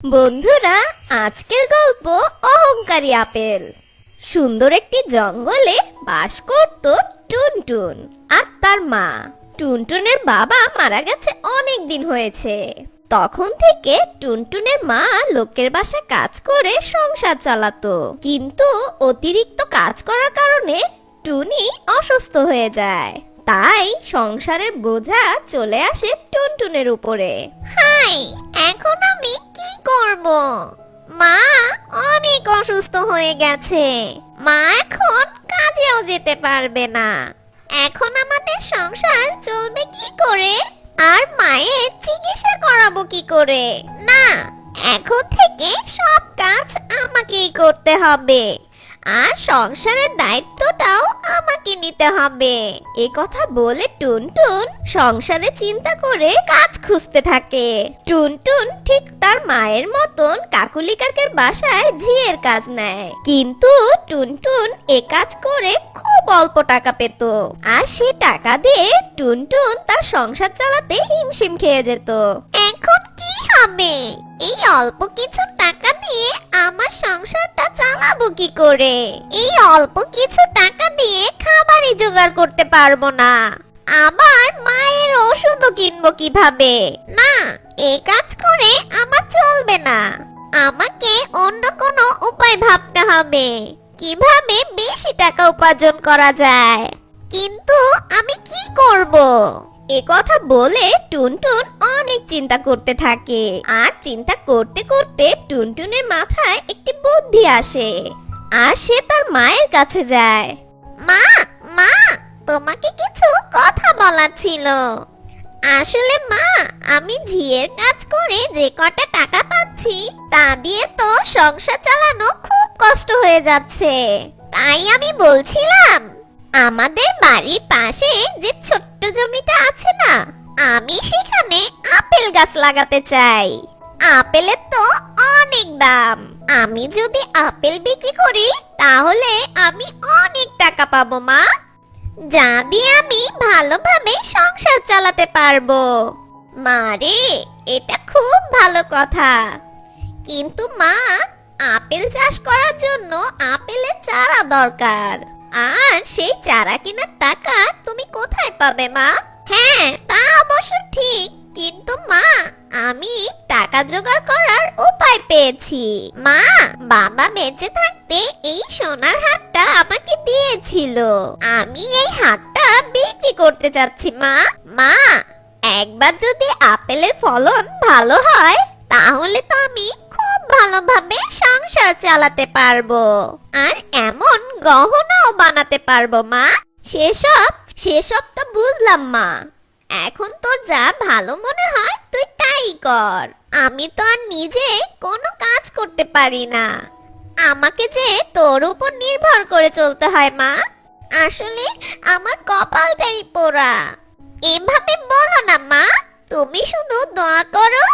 বন্ধুরা, আজকের গল্প অহংকারী আপেল। সুন্দর একটি জঙ্গলে বাস করত টুনটুন আর তার মা। টুনটুনের বাবা মারা গেছে অনেক দিন হয়েছে। তখন থেকে টুনটুনের মা লোকের বাসায় কাজ করে সংসার চালাতো, কিন্তু অতিরিক্ত কাজ করার কারণে টুনি অসুস্থ হয়ে যায়। তাই সংসারের বোঝা চলে আসে টুনটুনের উপরে। হাই, এখন আমি কি করব? মা অনেক অসুস্থ হয়ে গেছে। মা এখন কাজেও যেতে পারবে না। এখন আমাদের সংসার চলবে কি করে? আর মায়ের চিকিৎসা করাবো কি করে? না, এখন থেকে সব কাজ আমাকেই করতে হবে, আর সংসারের দায়িত্বটাও আমাকে নিতে হবে। এ কথা বলে টুনটুন সংসারে চিন্তা করে কাজ খুঁজতে থাকে। টুনটুন ঠিক তার মায়ের মতন কাকুলি কাকের বাসায় ঝিয়ের কাজ নেয়, কিন্তু টুনটুন এ কাজ করে খুব অল্প টাকা পেত, আর সে টাকা দিয়ে টুনটুন তার সংসার চালাতে হিমশিম খেয়ে যেত। এখন কি হবে? এই অল্প কিছু টাকা দিয়ে আমার সংসারটা চালাবো কি করে? এই অল্প কিছু টাকা দিয়ে খাবারই জোগাড় করতে পারবো না, আবার মায়ের ওষুধও কিনবো কিভাবে? না, এই কাজ করে আমার চলবে না। আমাকে অন্য কোনো উপায় ভাবতে হবে, কিভাবে বেশি টাকা উপার্জন করা যায়। কিন্তু আমি কি করব? এ কথা বলে টুনটুন অনেক চিন্তা করতে থাকে, আর চিন্তা করতে করতে টুনটুনের মাথায় একটি বুদ্ধি আসে, আর সে তার মায়ের কাছে যায়। মা, মা, তোমাকে কিছু কথা বলার ছিল। আসলে মা, আমি ঝিয়ের কাজ করে যে কটা টাকা পাচ্ছি তা দিয়ে তো সংসার চালানো খুব কষ্ট হয়ে যাচ্ছে। তাই আমি বলছিলাম, আমাদের বাড়ির পাশে যে ছোট্ট জমিটা আছে না, আমি সেখানে আপেল গাছ লাগাতে চাই। আপেলের তো অনেক দাম। আমি যদি আপেল বিক্রি করি তাহলে আমি অনেক টাকা পাবো মা, যা দিয়ে আমি ভালোভাবে সংসার চালাতে পারবো। মারে, এটা খুব ভালো কথা, কিন্তু মা, আপেল চাষ করার জন্য আপেলের চারা দরকার, আর সেই চারা কেনার টাকা তুমি কোথায় পাবে মা? হ্যাঁ, তা অবশ্য ঠিক, কিন্তু মা, আমি টাকা জোগাড় করার উপায় পেয়েছি। মা, বাবা বেঁচে থাকতে এই সোনার হারটা আমাকে দিয়েছিল। আমি এই হারটা বিক্রি করতে চাচ্ছি মা। মা, একবার যদি আপেলের ফলন ভালো হয় তাহলে তো আমি খুব ভালোভাবে সংসার চালাতে পারবো, আর এমন গহনাও বানাতে পারবো মা। সেসব তো বুঝলাম মা, এখন তোর যা ভালো মনে হয় তুই তাই কর। আমি তো আর নিজে কোনো কাজ করতে পারি না, আমাকে যে তোর উপর নির্ভর করে চলতে হয় মা। আসলে আমার কপালটাই পোড়া। এভাবে বলো না মা, তুমি শুধু দোয়া করো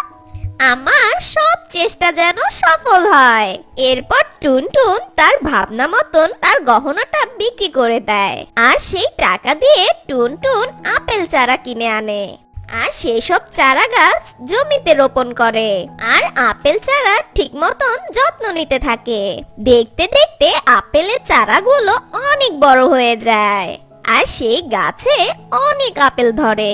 আমার সব চেষ্টা যেন সফল হয়। এরপর টুনটুন তার ভাবনা মতন তার গহনাটা বিক্রি করে দেয়, আর সেই টাকা দিয়ে টুনটুন আপেল চারা কিনে আনে, আর সেসব চারা গাছ জমিতে রোপণ করে, আর আপেল চারা ঠিক মতন যত্ন নিতে থাকে। দেখতে দেখতে আপেলের চারাগুলো অনেক বড় হয়ে যায়, আর সেই গাছে অনেক আপেল ধরে।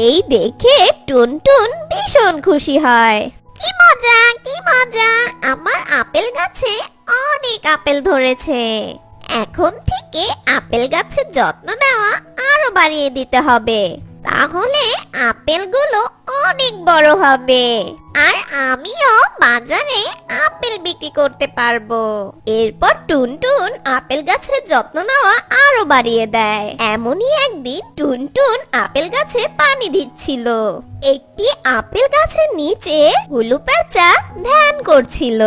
এই দেখে টুনটুন ভীষণ খুশি হয়। কি মজা, কি মজা, আমার আপেল গাছে অনেক আপেল ধরেছে। এখন থেকে আপেল গাছের যত্ন নেওয়া আরো বাড়িয়ে দিতে হবে, তাহলে আপেলগুলো অনেক বড় হবে, আর আমিও বাজারে আপেল বিক্রি করতে পারবো। এরপর টুনটুন আপেল গাছের যত্ন নেওয়া আরো বাড়িয়ে দেয়। এমনই একদিন টুনটুন আপেল গাছে পানি দিচ্ছিল। একটি আপেল গাছের নিচে হুলু প্যাঁচা ধ্যান করছিল,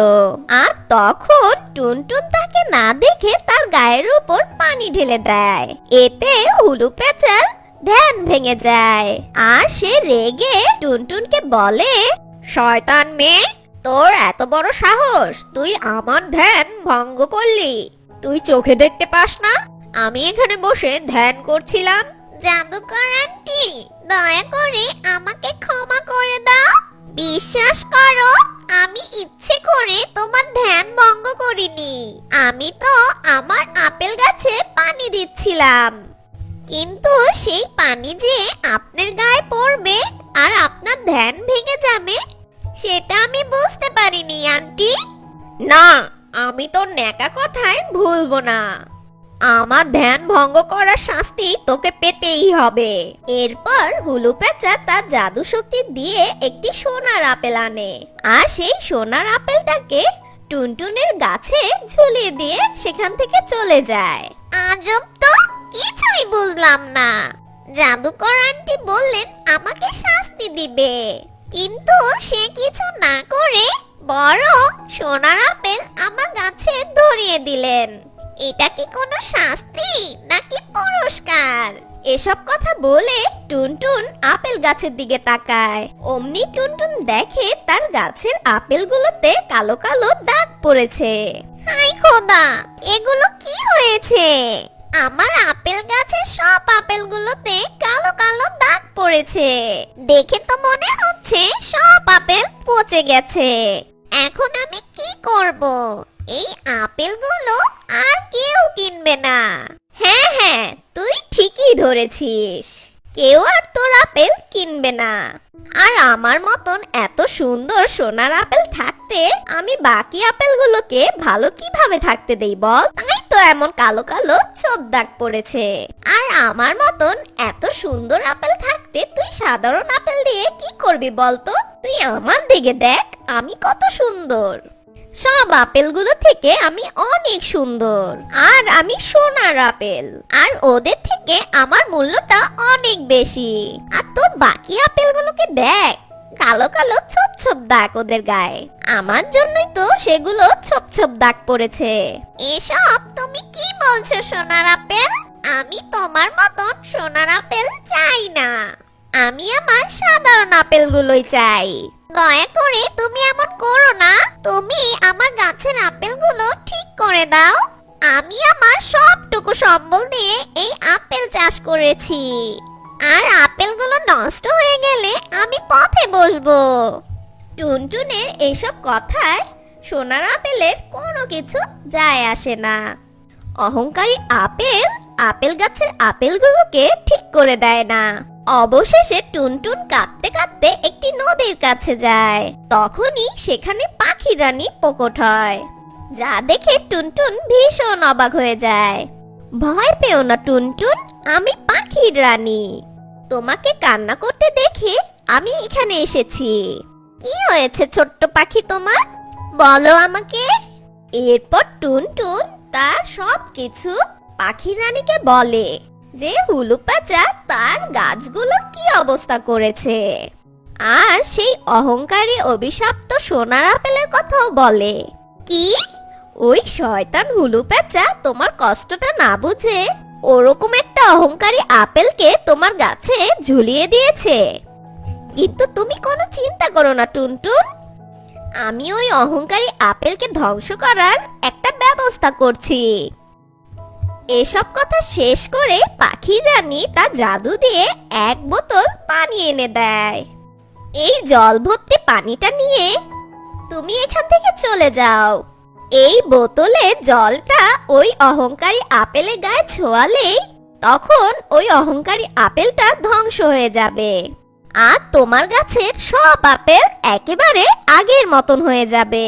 আর তখন টুনটুন তাকে না দেখে তার গায়ের উপর পানি ঢেলে দেয়। এতে হুলু প্যাঁচার ধ্যান ভেঙে যায়, আর সে রেগে টুনটুনকে বলে, শয়তান মেয়ে, তোর এত বড় সাহস, তুই আমার ধ্যান ভঙ্গ করলি। তুই চোখে দেখতে পাস না আমি এখানে বসে ধ্যান করছিলাম? জাদুকর আন্টি, দয়া করে আমাকে ক্ষমা করে দাও। বিশ্বাস করো, আমি করিনি, আমি তো আমার আপেল গাছে পানি দিচ্ছিলাম। কিন্তু সেই পানি যে আপনার গায়ে পড়বে আর আপনার ধ্যান ভেঙে যাবে সেটা আমি বুঝতে পারিনি আন্টি। না, আমি তোর ন্যাকা কথায় ভুলবো না। আমার ধ্যান ভঙ্গ করার শাস্তি তোকে পেতেই হবে। এরপর হুলু পেঁচা তার জাদু শক্তি দিয়ে একটি সোনার আপেল আনে, আর সেই সোনার আপেলটাকে টুনটুনের গাছে ঝুলিয়ে দিয়ে সেখান থেকে চলে যায়। আজব তো, কিছুই বুঝলাম না। জাদুকর আন্টি বললেন আমাকে শাস্তি দিবে, কিন্তু সে কিছু না করে বরং সোনার আপেল আমার গাছে ধরিয়ে দিলেন। এটা কি কোনো শাস্তি নাকি পুরস্কার? এসব কথা বলে টুনটুন আপেল গাছের দিকে তাকায়। অমনি টুনটুন দেখে তার গাছের আপেলগুলোতে কালো কালো দাগ পড়েছে। হায় খোদা, এগুলো কি হয়েছে? আমার আপেল গাছের সব আপেলগুলোতে কালো কালো দাগ পড়েছে। দেখে তো মনে হচ্ছে সব আপেল পচে গেছে। এখন আমি কি করব? এই আপেলগুলো আর কেউ কিনবে না। হ্যাঁ হ্যাঁ, তুই ঠিকই ধরেছিস, কেউ আর তোর আপেল কিনবে না। আর আমার মতন এত সুন্দর সোনার আপেল থাকতে আমি বাকি আপেলগুলোকে ভালো কিভাবে থাকতে দেই বল? তাই তো এমন কালো কালো ছোপ দাগ পড়েছে। আর আমার মতন এত সুন্দর আপেল থাকতে তুই সাধারণ আপেল দিয়ে কি করবি বলতো? তুই আমার দিকে দেখ, আমি কত সুন্দর। সব আপেলগুলো থেকে আমি অনেক সুন্দর, আর আমি সোনার আপেল, আর ওদের থেকে আমার মূল্যটা অনেক বেশি। আর তোর বাকি আপেলগুলোকে দেখ, কালো কালো ছোপ ছোপ দাগ ওদের গায়ে। আমার জন্যই তো সেগুলো ছোপ ছোপ দাগ পড়েছে। এসব তুমি কি বলছো সোনার আপেল? আমি তোমার মতন সোনার আপেল চাই না, আমি আমার সাধারণ আপেলগুলোই চাই। দয়া করে তুমি এমন করো না, তুমি আমার গাছের আপেলগুলো ঠিক করে দাও। আমি আমার সবটুকু সম্বল দিয়ে এই আপেল চাষ করেছি, আর আপেলগুলো নষ্ট হয়ে গেলে আমি পথে বসবো। টুনটুনের এসব কথায় সোনার আপেলের কোনো কিছু যায় আসে না। অহংকারী আপেল আপেল গাছের আপেলগুলোকে ঠিক করে দেয় না। অবশেষে টুনটুন কাঁদতে কাঁদতে একটি নদীর কাছে যায়। তখনই সেখানে পাখি রানী প্রকট হয়, যা দেখে টুনটুন ভীষণ অবাক হয়ে যায়। ভয় পেও না টুনটুন, আমি পাখির রানী। তোমাকে কান্না করতে দেখে আমি এখানে এসেছি। কি হয়েছে ছোট্ট পাখি তোমার, বলো আমাকে। এরপর টুনটুন তার সবকিছু পাখি রানীকে বলে, যে হুলু পেঁচা তার গাছগুলোর কি অবস্থা করেছে, আর সেই অহংকারী অভিশপ্ত সোনার আপেলের কথাও বলে। কি, ওই শয়তান হুলু পেঁচা তোমার কষ্টটা না বুঝে ওরকম একটা অহংকারী আপেলকে তোমার গাছে ঝুলিয়ে দিয়েছে। কিন্তু তুমি কোনো চিন্তা করো না টুনটুন, আমি ওই অহংকারী আপেলকে ধ্বংস করার একটা ব্যবস্থা করছি। এসব কথা শেষ করে পাখির রানী তার জাদু দিয়ে এক বোতল পানি এনে দেয়। এই জল ভর্তি পানিটা নিয়ে তুমি এখান থেকে চলে যাও। এই বোতলে জলটা ওই অহংকারী আপেলের গায়ে ছোঁয়ালেই তখন ওই অহংকারী আপেলটা ধ্বংস হয়ে যাবে, আর তোমার গাছের সব আপেল একেবারে আগের মতন হয়ে যাবে।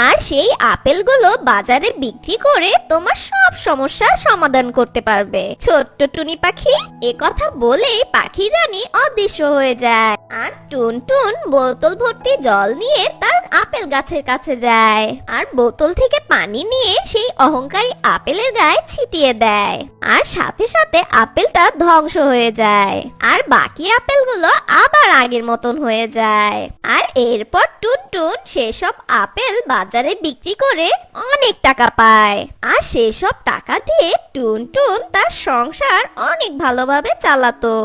আর সেই আপেলগুলো বাজারে বিক্রি করে তোমার সব সমস্যার সমাধান করতে পারবে। ছোট্ট টুনি পাখি এ কথা বলে পাখি রানী অদৃশ্য হয়ে যায়, আর টুনটুন বোতল ভর্তি জল নিয়ে তার আপেল গাছের কাছে যায়, আর বোতল থেকে পানি নিয়ে সেই অহংকারী আপেলের গায়ে ছিটিয়ে দেয়, আর সাথে সাথে আপেলটা ধ্বংস হয়ে যায়, আর বাকি আপেলগুলো আবার আগের মতন হয়ে যায়। আর এরপর টুনটুন সেসব আপেল বাজারে বিক্রি করে অনেক টাকা পায়, আর সেসব টাকা দিয়ে টুনটুন তার সংসার অনেক ভালোভাবে চালাতো।